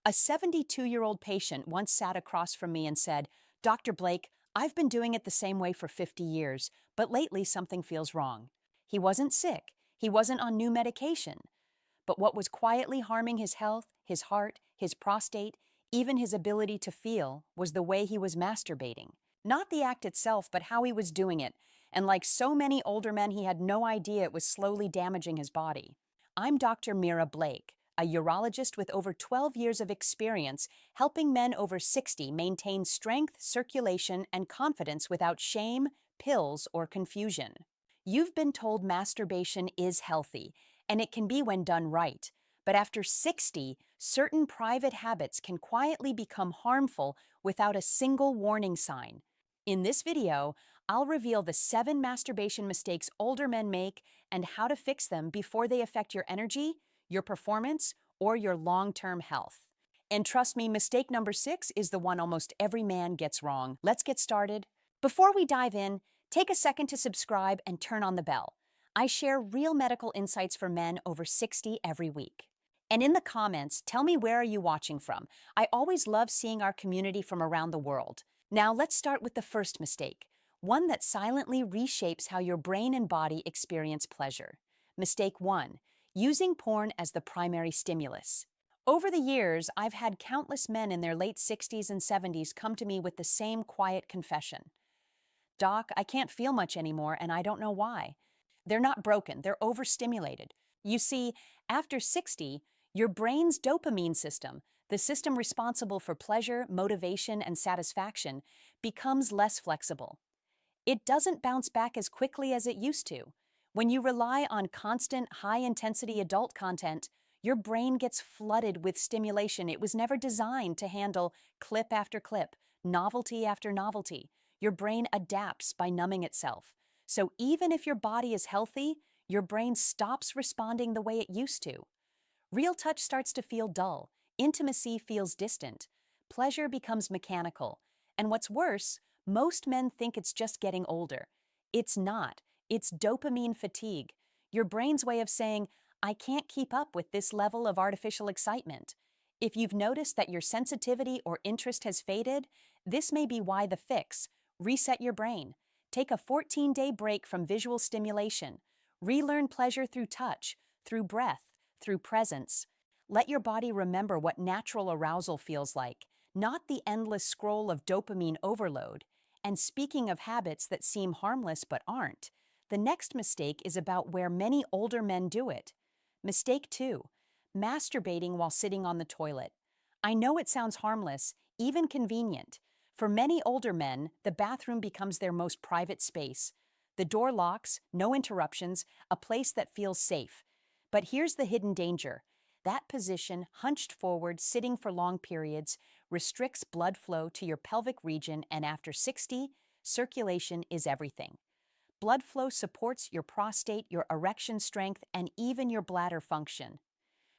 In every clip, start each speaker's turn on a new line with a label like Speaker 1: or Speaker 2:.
Speaker 1: A 72-year-old patient once sat across from me and said, "Dr. Blake, I've been doing it the same way for 50 years, but lately something feels wrong." He wasn't sick. He wasn't on new medication. But what was quietly harming his health, his heart, his prostate, even his ability to feel, was the way he was masturbating. Not the act itself, but how he was doing it. And like so many older men, he had no idea it was slowly damaging his body. I'm Dr. Mira Blake, a urologist with over 12 years of experience helping men over 60 maintain strength, circulation, and confidence without shame, pills, or confusion. You've been told masturbation is healthy, and it can be when done right. But after 60, certain private habits can quietly become harmful without a single warning sign. In this video, I'll reveal the 7 masturbation mistakes older men make and how to fix them before they affect your energy, your performance, or your long-term health. And trust me, mistake number 6 is the one almost every man gets wrong. Let's get started. Before we dive in, take a second to subscribe and turn on the bell. I share real medical insights for men over 60 every week. And in the comments, tell me, where are you watching from? I always love seeing our community from around the world. Now let's start with the first mistake, one that silently reshapes how your brain and body experience pleasure. Mistake 1, using porn as the primary stimulus. Over the years, I've had countless men in their late 60s and 70s come to me with the same quiet confession. "Doc, I can't feel much anymore and I don't know why." They're not broken, they're overstimulated. You see, after 60, your brain's dopamine system, the system responsible for pleasure, motivation, and satisfaction, becomes less flexible. It doesn't bounce back as quickly as it used to. When you rely on constant, high-intensity adult content, your brain gets flooded with stimulation it was never designed to handle, clip after clip, novelty after novelty. Your brain adapts by numbing itself. So even if your body is healthy, your brain stops responding the way it used to. Real touch starts to feel dull, intimacy feels distant, pleasure becomes mechanical, and what's worse, most men think it's just getting older. It's not. It's dopamine fatigue, your brain's way of saying, "I can't keep up with this level of artificial excitement." If you've noticed that your sensitivity or interest has faded, this may be why the fix: reset your brain. Take a 14-day break from visual stimulation. Relearn pleasure through touch, through breath, through presence. Let your body remember what natural arousal feels like, not the endless scroll of dopamine overload. And speaking of habits that seem harmless but aren't, the next mistake is about where many older men do it. Mistake 2, masturbating while sitting on the toilet. I know it sounds harmless, even convenient. For many older men, the bathroom becomes their most private space. The door locks, no interruptions, a place that feels safe. But here's the hidden danger. That position, hunched forward, sitting for long periods, restricts blood flow to your pelvic region, and after 60, circulation is everything. Blood flow supports your prostate, your erection strength, and even your bladder function.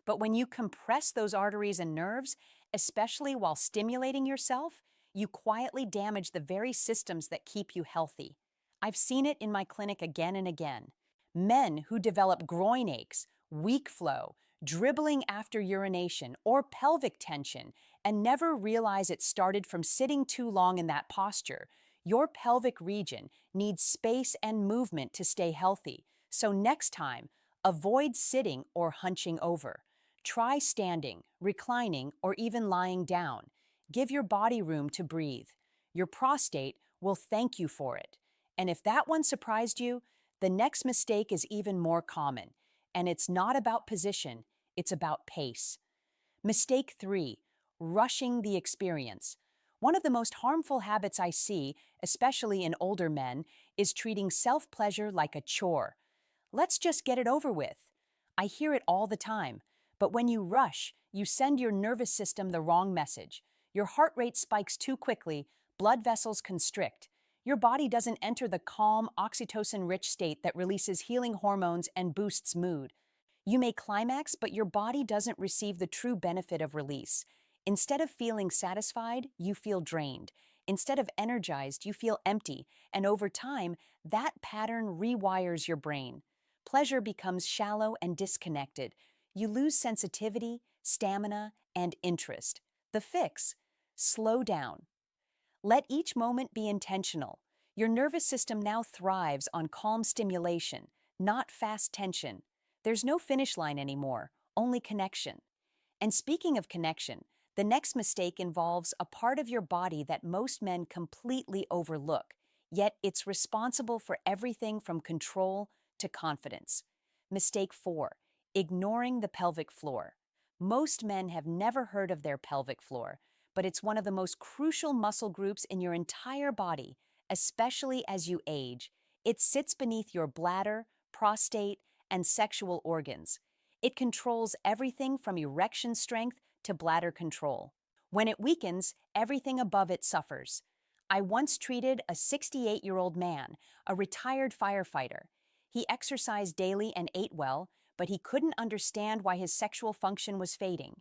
Speaker 1: But when you compress those arteries and nerves, especially while stimulating yourself, you quietly damage the very systems that keep you healthy. I've seen it in my clinic again and again. Men who develop groin aches, weak flow, dribbling after urination, or pelvic tension, and never realize it started from sitting too long in that posture. Your pelvic region needs space and movement to stay healthy. So next time, avoid sitting or hunching over. Try standing, reclining, or even lying down. Give your body room to breathe. Your prostate will thank you for it. And if that one surprised you, the next mistake is even more common. And it's not about position, it's about pace. Mistake 3, rushing the experience. One of the most harmful habits I see, especially in older men, is treating self-pleasure like a chore. Let's just get it over with. I hear it all the time. But when you rush, you send your nervous system the wrong message. Your heart rate spikes too quickly, blood vessels constrict. Your body doesn't enter the calm, oxytocin-rich state that releases healing hormones and boosts mood. You may climax, but your body doesn't receive the true benefit of release. Instead of feeling satisfied, you feel drained. Instead of energized, you feel empty. And over time, that pattern rewires your brain. Pleasure becomes shallow and disconnected. You lose sensitivity, stamina, and interest. The fix: slow down. Let each moment be intentional. Your nervous system now thrives on calm stimulation, not fast tension. There's no finish line anymore, only connection. And speaking of connection, the next mistake involves a part of your body that most men completely overlook, yet it's responsible for everything from control to confidence. Mistake 4: ignoring the pelvic floor. Most men have never heard of their pelvic floor, but it's one of the most crucial muscle groups in your entire body, especially as you age. It sits beneath your bladder, prostate, and sexual organs. It controls everything from erection strength to bladder control. When it weakens, everything above it suffers. I once treated a 68-year-old man, a retired firefighter. He exercised daily and ate well, but he couldn't understand why his sexual function was fading.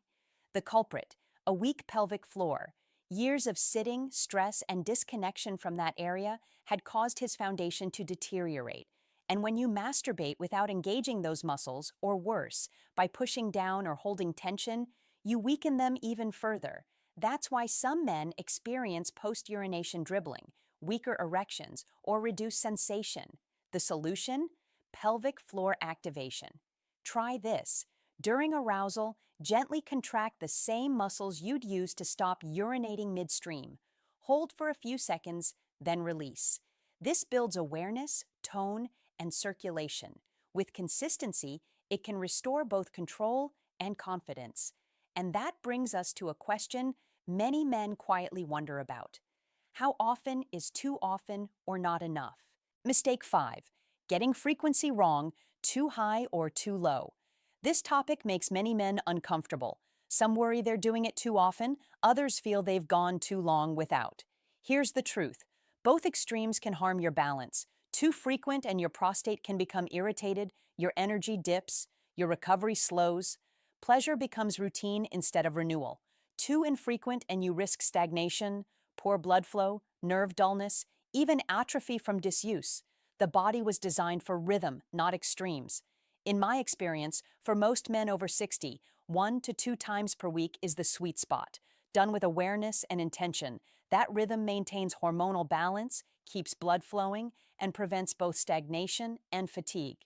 Speaker 1: The culprit: a weak pelvic floor. Years of sitting, stress, and disconnection from that area had caused his foundation to deteriorate. And when you masturbate without engaging those muscles, or worse, by pushing down or holding tension, you weaken them even further. That's why some men experience post-urination dribbling, weaker erections, or reduced sensation. The solution? Pelvic floor activation. Try this. During arousal, gently contract the same muscles you'd use to stop urinating midstream. Hold for a few seconds, then release. This builds awareness, tone, and circulation. With consistency, it can restore both control and confidence. And that brings us to a question many men quietly wonder about. How often is too often or not enough? Mistake 5: getting frequency wrong, too high or too low. This topic makes many men uncomfortable. Some worry they're doing it too often, others feel they've gone too long without. Here's the truth: both extremes can harm your balance. Too frequent and your prostate can become irritated, your energy dips, your recovery slows. Pleasure becomes routine instead of renewal. Too infrequent and you risk stagnation, poor blood flow, nerve dullness, even atrophy from disuse. The body was designed for rhythm, not extremes. In my experience, for most men over 60, 1 to 2 times per week is the sweet spot. Done with awareness and intention, that rhythm maintains hormonal balance, keeps blood flowing, and prevents both stagnation and fatigue.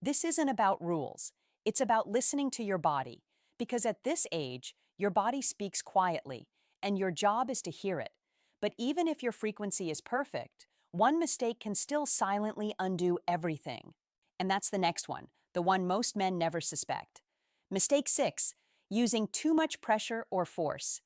Speaker 1: This isn't about rules. It's about listening to your body. Because at this age, your body speaks quietly, and your job is to hear it. But even if your frequency is perfect, one mistake can still silently undo everything. And that's the next one, the one most men never suspect. Mistake 6: using too much pressure or force.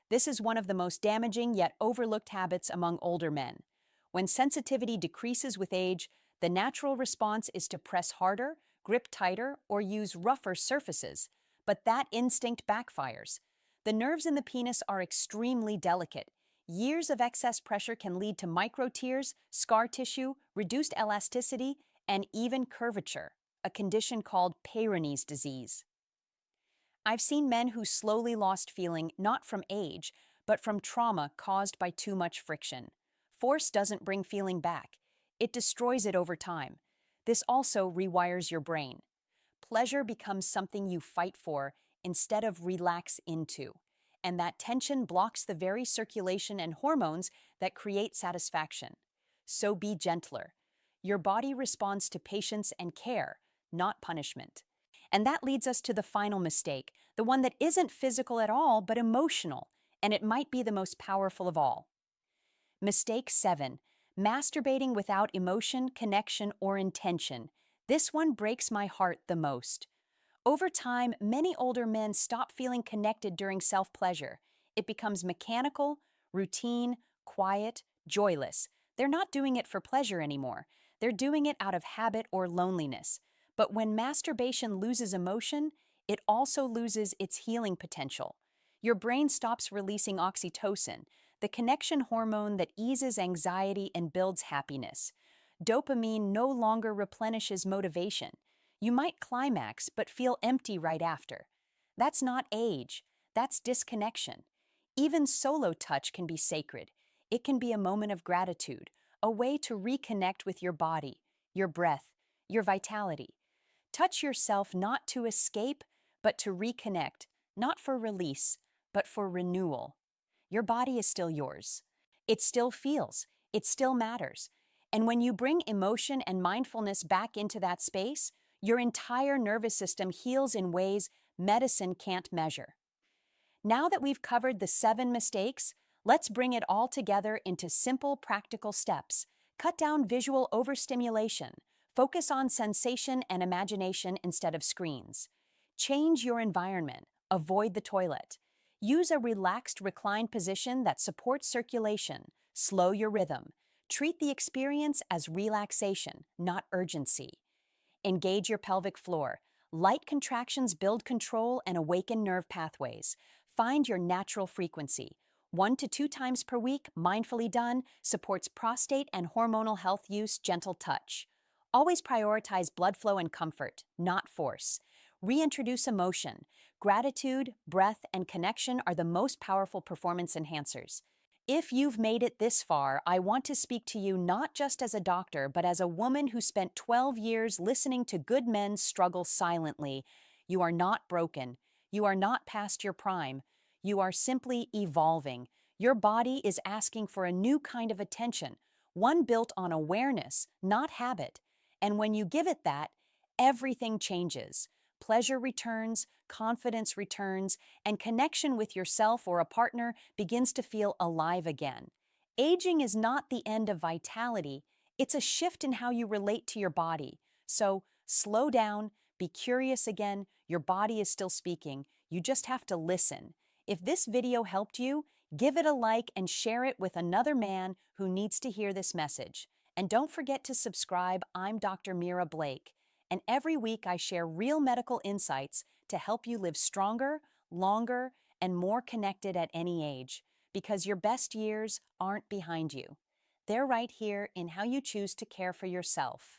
Speaker 1: This is one of the most damaging yet overlooked habits among older men. When sensitivity decreases with age, the natural response is to press harder, grip tighter, or use rougher surfaces. But that instinct backfires. The nerves in the penis are extremely delicate. Years of excess pressure can lead to micro tears, scar tissue, reduced elasticity, and even curvature, a condition called Peyronie's disease. I've seen men who slowly lost feeling not from age, but from trauma caused by too much friction. Force doesn't bring feeling back. It destroys it over time. This also rewires your brain. Pleasure becomes something you fight for instead of relax into. And that tension blocks the very circulation and hormones that create satisfaction. So be gentler. Your body responds to patience and care, not punishment. And that leads us to the final mistake, the one that isn't physical at all, but emotional, and it might be the most powerful of all. Mistake 7: masturbating without emotion, connection, or intention. This one breaks my heart the most. Over time, many older men stop feeling connected during self-pleasure. It becomes mechanical, routine, quiet, joyless. They're not doing it for pleasure anymore. They're doing it out of habit or loneliness. But when masturbation loses emotion, it also loses its healing potential. Your brain stops releasing oxytocin, the connection hormone that eases anxiety and builds happiness. Dopamine no longer replenishes motivation. You might climax but feel empty right after. That's not age, that's disconnection. Even solo touch can be sacred. It can be a moment of gratitude, a way to reconnect with your body, your breath, your vitality. Touch yourself not to escape, but to reconnect, not for release, but for renewal. Your body is still yours. It still feels, it still matters. And when you bring emotion and mindfulness back into that space, your entire nervous system heals in ways medicine can't measure. Now that we've covered the 7 mistakes, let's bring it all together into simple, practical steps. Cut down visual overstimulation. Focus on sensation and imagination instead of screens. Change your environment. Avoid the toilet. Use a relaxed, reclined position that supports circulation. Slow your rhythm. Treat the experience as relaxation, not urgency. Engage your pelvic floor. Light contractions build control and awaken nerve pathways. Find your natural frequency. 1 to 2 times per week, mindfully done, supports prostate and hormonal health use, gentle touch. Always prioritize blood flow and comfort, not force. Reintroduce emotion. Gratitude, breath, and connection are the most powerful performance enhancers. If you've made it this far, I want to speak to you not just as a doctor, but as a woman who spent 12 years listening to good men struggle silently. You are not broken. You are not past your prime. You are simply evolving. Your body is asking for a new kind of attention, one built on awareness, not habit. And when you give it that, everything changes. Pleasure returns, confidence returns, and connection with yourself or a partner begins to feel alive again. Aging is not the end of vitality, it's a shift in how you relate to your body. So slow down, be curious again, your body is still speaking, you just have to listen. If this video helped you, give it a like and share it with another man who needs to hear this message. And don't forget to subscribe. I'm Dr. Mira Blake, and every week I share real medical insights to help you live stronger, longer, and more connected at any age, because your best years aren't behind you. They're right here in how you choose to care for yourself.